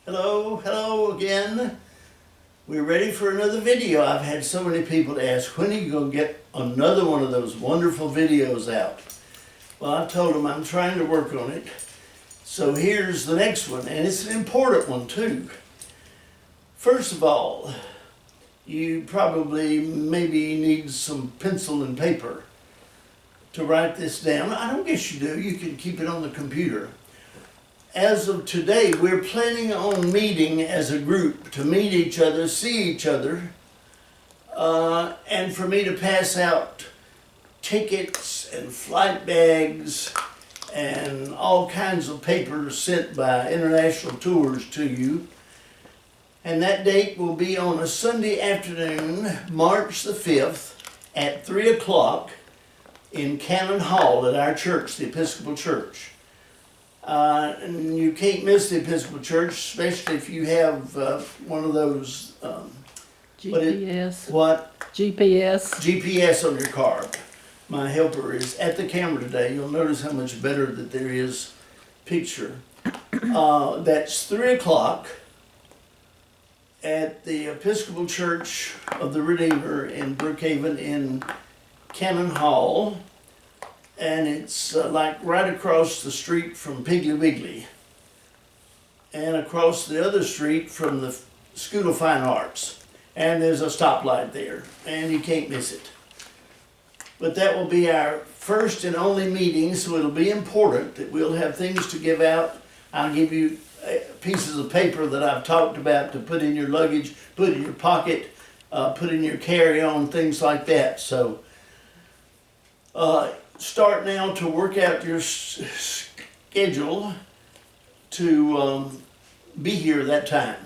Hello again. We're ready for another video. I've had so many people ask, when are you going to get another one of those wonderful videos out? Well, I told them I'm trying to work on it. So here's the next one, and it's an important one too. First of all, you probably maybe need some pencil and paper to write this down. I don't guess you do. You can keep it on the computer. As of today, we're planning on meeting as a group to meet each other, see each other, and for me to pass out tickets and flight bags and all kinds of papers sent by international tours to you. And that date will be on a Sunday afternoon, March the 5th at 3 o'clock in Cannon Hall at our church, the Episcopal Church. And you can't miss the Episcopal Church, especially if you have one of those GPS. What? GPS. GPS on your car. My helper is at the camera today. You'll notice how much better that there is picture. That's 3 o'clock at the Episcopal Church of the Redeemer in Brookhaven in Cannon Hall. And it's like right across the street from Piggly Wiggly and across the other street from the School of Fine Arts. And there's a stoplight there, and you can't miss it. But that will be our first and only meeting, so it'll be important that we'll have things to give out. I'll give you pieces of paper that I've talked about to put in your luggage, put in your pocket, put in your carry-on, things like that. So start now to work out your schedule to be here that time.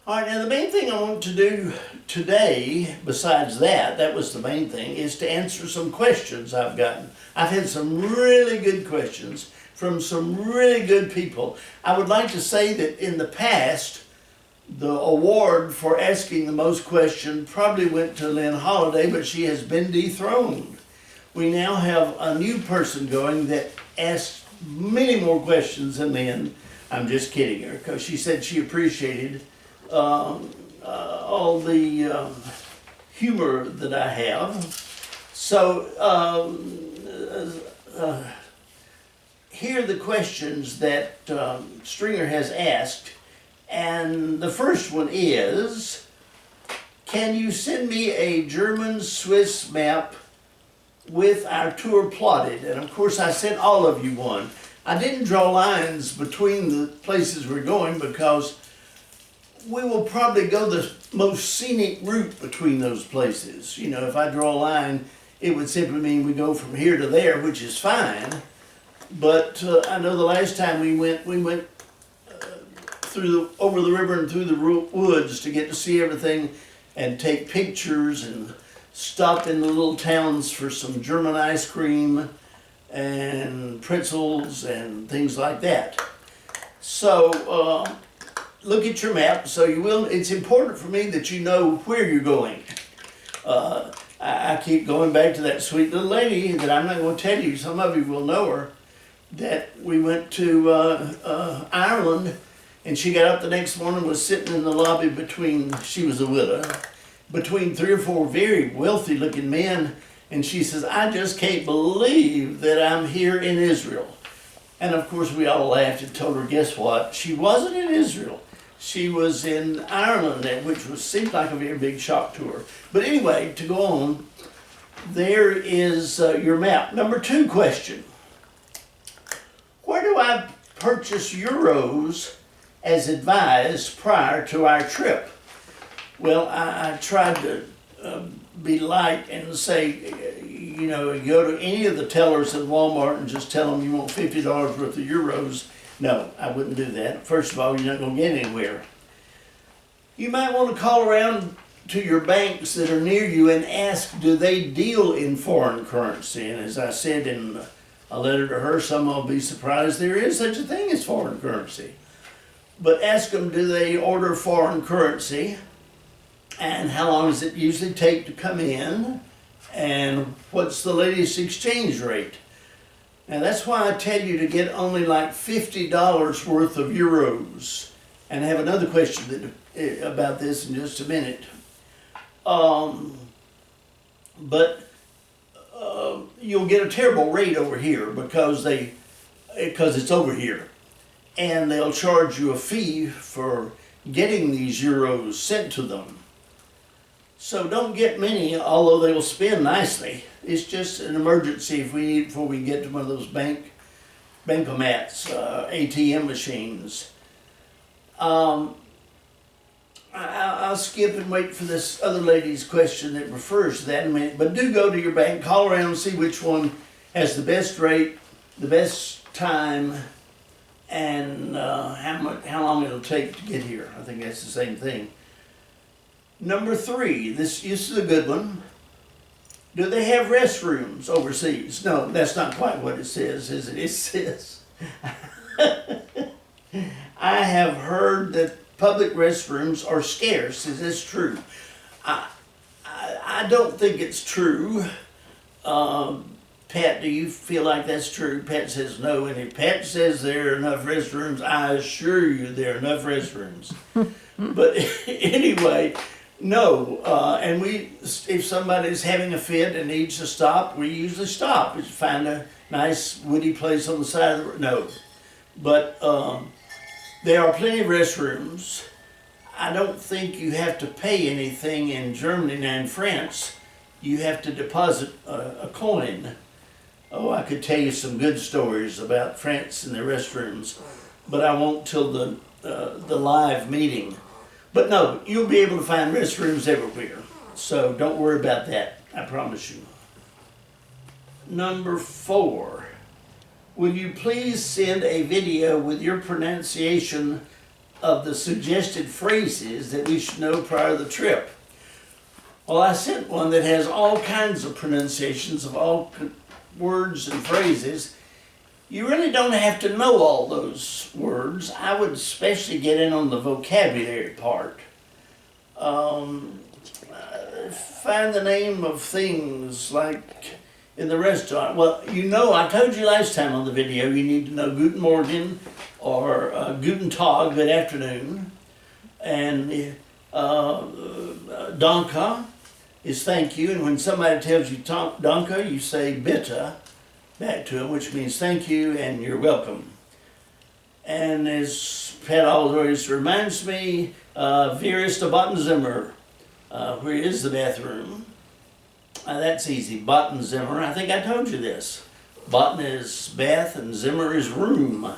All right, now the main thing I want to do today, besides that was the main thing, is to answer some questions I've gotten. I've had some really good questions from some really good people. I would like to say that in the past, the award for asking the most questions probably went to Lynn Holiday, but she has been dethroned. We now have a new person going that asks many more questions than Lynn. I'm just kidding her, because she said she appreciated all the humor that I have. So here are the questions that Stringer has asked. And the first one is, can you send me a German-Swiss map with our tour plotted? And of course I sent all of you one. I didn't draw lines between the places we're going because we will probably go the most scenic route between those places. You know, if I draw a line, it would simply mean we go from here to there, which is fine. But I know the last time we went over the river and through the woods to get to see everything and take pictures and stop in the little towns for some German ice cream and pretzels and things like that. So look at your map so you will. It's important for me that you know where you're going. I keep going back to that sweet little lady that I'm not going to tell you. Some of you will know her. That we went to Ireland, and she got up the next morning and was sitting in the lobby she was a widow, between 3 or 4 very wealthy looking men, and she says, I just can't believe that I'm here in Israel. And of course we all laughed and told her, guess what? She wasn't in Israel. She was in Ireland, which seemed like a very big shock to her. But anyway, to go on, there is your map. Number 2 question. Where do I purchase euros as advised prior to our trip? Well, I tried to be light and say, you know, go to any of the tellers at Walmart and just tell them you want $50 worth of euros. No, I wouldn't do that. First of all, you're not going to get anywhere. You might want to call around to your banks that are near you and ask, do they deal in foreign currency? And as I said in a letter to her, some will be surprised there is such a thing as foreign currency. But ask them, do they order foreign currency? And how long does it usually take to come in? And what's the latest exchange rate? Now that's why I tell you to get only like $50 worth of euros. And I have another question about this in just a minute. But you'll get a terrible rate over here because it's over here. And they'll charge you a fee for getting these euros sent to them. So don't get many, although they will spend nicely. It's just an emergency if we need before we get to one of those bankomats, ATM machines. I'll skip and wait for this other lady's question that refers to that in a minute. But do go to your bank, call around and see which one has the best rate, the best time, and how long it'll take to get here. I think that's the same thing. Number 3, this is a good one. Do they have restrooms overseas? No, that's not quite what it says, is it? It says, I have heard that public restrooms are scarce. Is this true? I don't think it's true. Pat, do you feel like that's true? Pat says no, and if Pat says there are enough restrooms, I assure you there are enough restrooms. But anyway, no, and if somebody's having a fit and needs to stop, we usually stop. We find a nice woody place on the side of the road. No, but there are plenty of restrooms. I don't think you have to pay anything in Germany and in France. You have to deposit a coin. Oh, I could tell you some good stories about France and their restrooms, but I won't till the live meeting. But no, you'll be able to find restrooms everywhere. So don't worry about that, I promise you. Number 4, will you please send a video with your pronunciation of the suggested phrases that we should know prior to the trip? Well, I sent one that has all kinds of pronunciations of all words and phrases. You really don't have to know all those words. I would especially get in on the vocabulary part. Find the name of things like in the restaurant. Well, I told you last time on the video, you need to know Guten Morgen or Guten Tag, good afternoon. And Danke is thank you. And when somebody tells you Danke, you say Bitte back to them, which means thank you and you're welcome. And as Pat always reminds me, Where ist der Bottenzimmer? Where is the bathroom? That's easy, Bottenzimmer. I think I told you this. Botten is bath and Zimmer is room.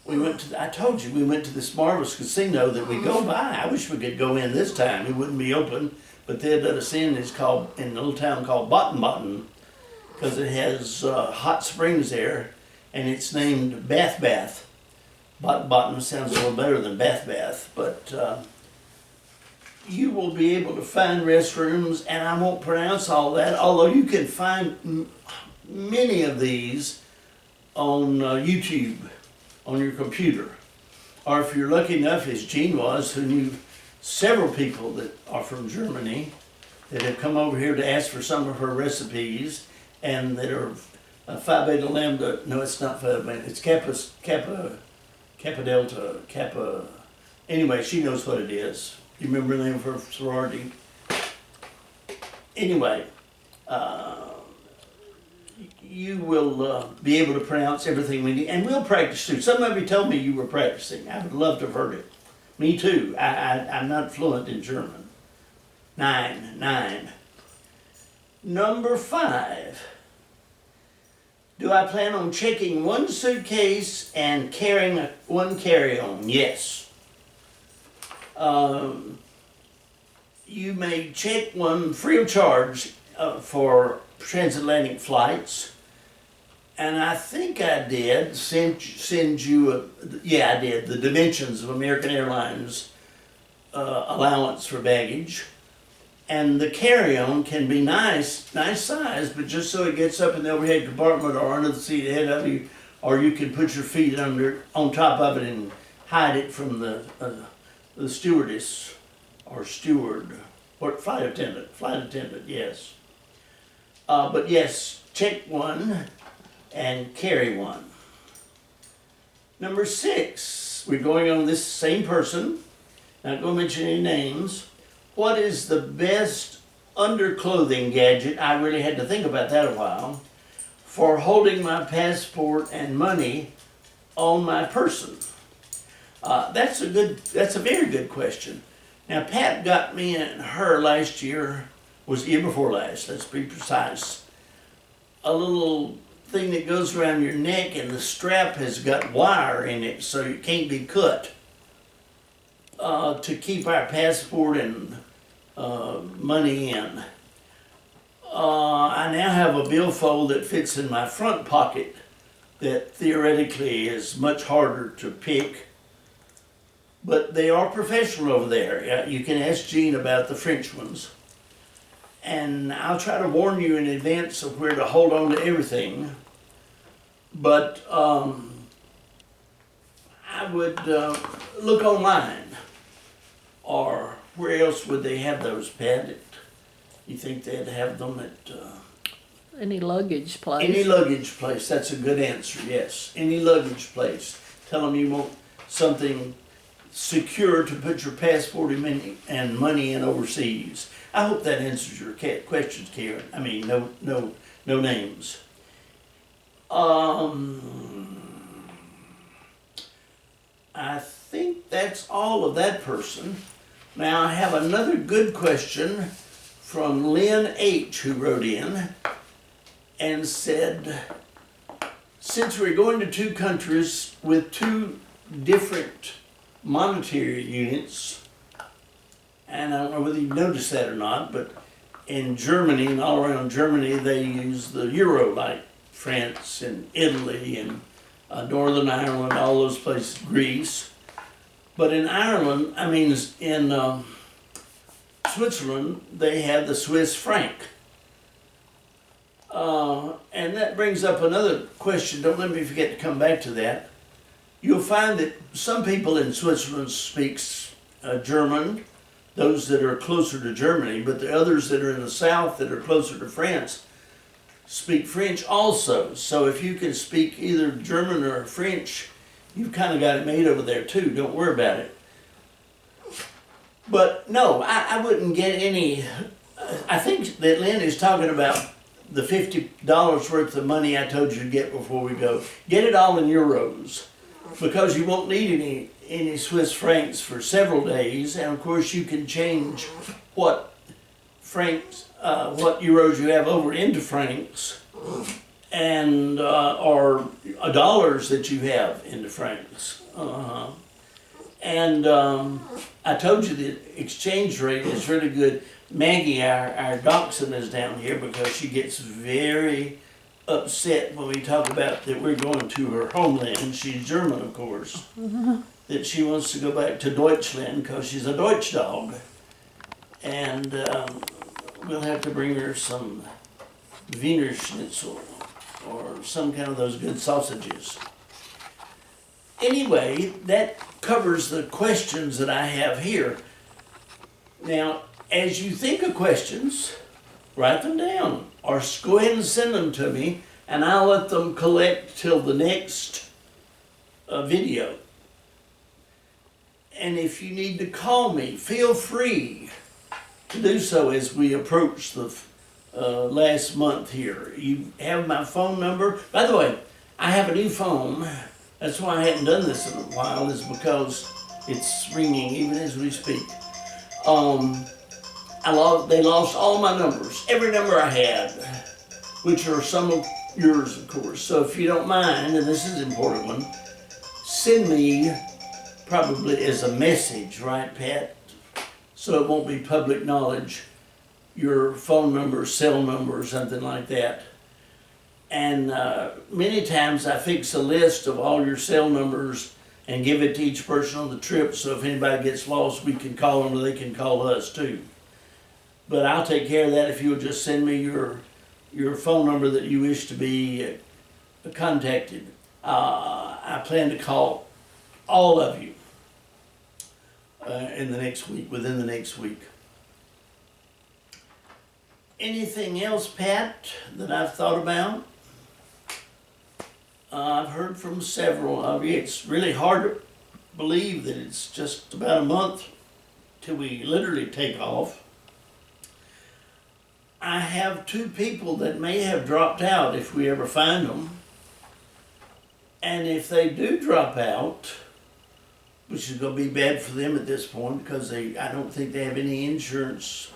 I told you, we went to this marvelous casino that we go by. I wish we could go in this time. It wouldn't be open, but they let us in. It's called, in a little town called Botten, because it has hot springs there, and it's named Bath. Botten sounds a little better than Bath, but you will be able to find restrooms, and I won't pronounce all that, although you can find many of these on YouTube, on your computer. Or if you're lucky enough, as Jean was, who knew several people that are from Germany that have come over here to ask for some of her recipes, and that are Phi Beta Lambda, no, it's not Phi Beta, it's Kappa Delta, Kappa, anyway, she knows what it is. You remember the name of her sorority? Anyway, you will be able to pronounce everything we need, and we'll practice too. Some of you told me you were practicing. I would love to have heard it. Me too. I'm not fluent in German. 9. Number 5. Do I plan on checking one suitcase and carrying one carry-on? Yes. You may check one free of charge for transatlantic flights. And I think I did send you I did, the dimensions of American Airlines allowance for baggage. And the carry-on can be nice size, but just so it gets up in the overhead compartment or under the seat ahead of you, or you can put your feet on top of it and hide it from the stewardess or steward or flight attendant. Yes. But yes, check one. and carry one. Number 6, we're going on this same person. Not going to mention any names. What is the best underclothing gadget? I really had to think about that a while. For holding my passport and money on my person. That's a very good question. Now, Pat got me and her last year, was the year before last, let's be precise, a little thing that goes around your neck, and the strap has got wire in it so it can't be cut, to keep our passport and money in. I now have a billfold that fits in my front pocket that theoretically is much harder to pick, but they are professional over there. You can ask Jean about the French ones. And I'll try to warn you in advance of where to hold on to everything. But I would look online. Or where else would they have those, Pat? You think they'd have them at... Any luggage place. Any luggage place, that's a good answer, yes. Any luggage place. Tell them you want something secure to put your passport and money in overseas. I hope that answers your questions, Karen. I mean, no names. I think that's all of that person. Now I have another good question from Lynn H., who wrote in and said, since we're going to 2 countries with 2 different monetary units, and I don't know whether you noticed that or not, but in Germany and all around Germany, they use the euro, like France and Italy and Northern Ireland, all those places, Greece. But in Ireland, in Switzerland, they have the Swiss franc. And that brings up another question. Don't let me forget to come back to that. You'll find that some people in Switzerland speak German, those that are closer to Germany, but the others that are in the south that are closer to France speak French also. So if you can speak either German or French, you've kind of got it made over there too. Don't worry about it. But no, I wouldn't get any. I think that Lynn is talking about the $50 worth of money I told you to get before we go. Get it all in euros, because you won't need any Swiss francs for several days. And of course you can change what euros you have over into francs, and or dollars that you have into francs. And I told you the exchange rate is really good. Maggie, our dachshund, is down here because she gets very upset when we talk about that we're going to her homeland. She's German, of course. That she wants to go back to Deutschland because she's a Deutsch dog. And we'll have to bring her some Wiener Schnitzel or some kind of those good sausages. Anyway, that covers the questions that I have here. Now, as you think of questions, write them down or go ahead and send them to me, and I'll let them collect till the next video. And if you need to call me, feel free to do so as we approach the last month here. You have my phone number. By the way, I have a new phone. That's why I hadn't done this in a while, is because it's ringing even as we speak. They lost all my numbers, every number I had, which are some of yours, of course. So if you don't mind, and this is an important one, send me probably as a message, right, Pat? So it won't be public knowledge, your phone number, cell number, or something like that. And many times I fix a list of all your cell numbers and give it to each person on the trip, so if anybody gets lost, we can call them or they can call us too. But I'll take care of that if you'll just send me your phone number that you wish to be contacted. I plan to call all of you in the next week, within the next week. Anything else, Pat, that I've thought about? I've heard from several of you. It's really hard to believe that it's just about a month till we literally take off. I have two people that may have dropped out if we ever find them. And if they do drop out, which is going to be bad for them at this point because I don't think they have any insurance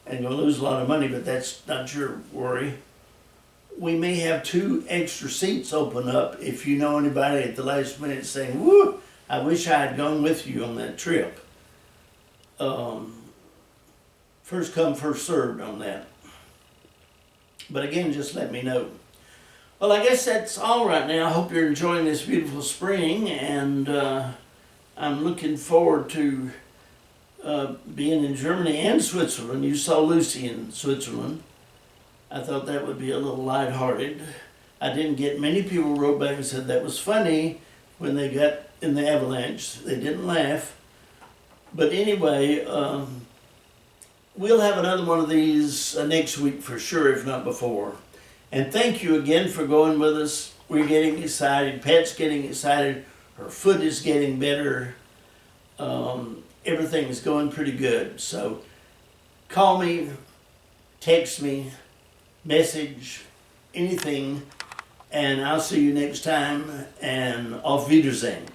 and going to lose a lot of money, but that's not your worry. We may have 2 extra seats open up if you know anybody at the last minute saying, woo, I wish I had gone with you on that trip. First come, first served on that. But again, just let me know. Well, I guess that's all right now. I hope you're enjoying this beautiful spring, and I'm looking forward to being in Germany and Switzerland. You saw Lucy in Switzerland. I thought that would be a little lighthearted. I didn't get many people wrote back and said that was funny when they got in the avalanche. They didn't laugh. But anyway, we'll have another one of these next week for sure, if not before. And thank you again for going with us. We're getting excited. Pat's getting excited. Her foot is getting better. Everything is going pretty good. So call me, text me, message, anything, and I'll see you next time, and auf Wiedersehen.